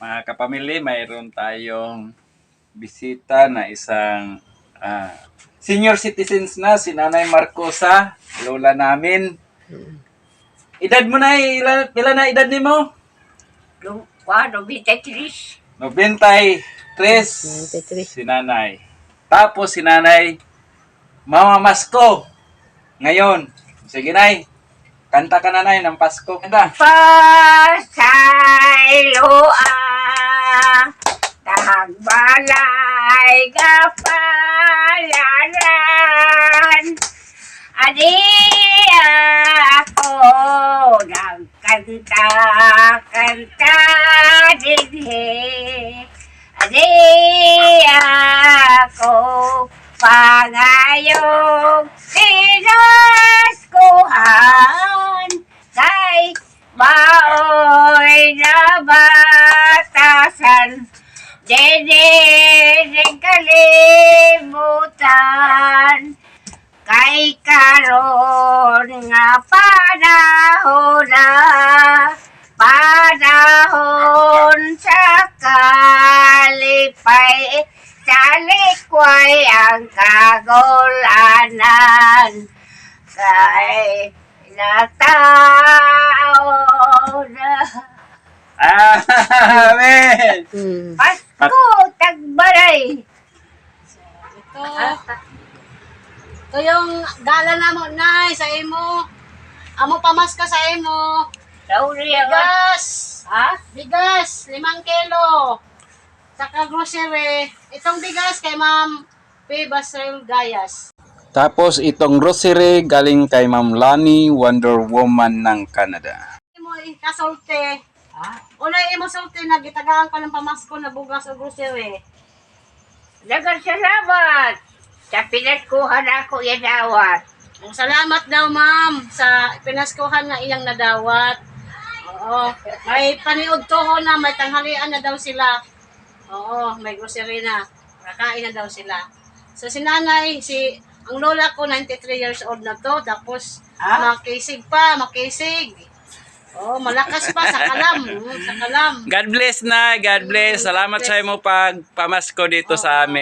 Mga kapamilya, mayroon tayong bisita na isang senior citizens na, si Nanay Marcosa, lola namin. Edad mo na, ilan na edad ni mo? 93. 93 si Nanay. Tapos si Nanay, Mama Masko. Ngayon, sige Nay, kanta ka na Nay ng Pasko. Kanta. Pasayloa, tagbalay kapalaran. Adi ako nagkanta-kanta dinhi. Adi ako pangayong tinaskuhan kay baoy na batasan. Dinig kalimutan kay karon nga panahon sa kalipay sa likway ang kagulanan kay natao na Amen! Pasko tagbalay. Ito yung gala na mo, Nay, sa imo. Amo pamaska sa imo. Sorry, Bigas. ha? Bigas, 5 kilo. Saka grocery. Itong bigas kay Ma'am P. Basel Gayas. Tapos itong grocery galing kay Ma'am Lani, Wonder Woman ng Canada. Imo ikasulti. Unay imo sulti na gitagaan ka ng pamasko na bugas o grocery. Dagang salamat sa pinaskuhan ako yung dawat. Salamat daw, Ma'am, sa pinaskuhan na iyang nadawat. Oo. May paniod toho na, may tanghalian na daw sila. Oo, may grocery na. Kakain na daw sila. So, si nanay, ang lola ko, 93 years old na to. Tapos, makisig. Oo, malakas pa sa kalam. Sa kalam. God bless na, God bless. Salamat sa imo pagpamasko dito sa amin.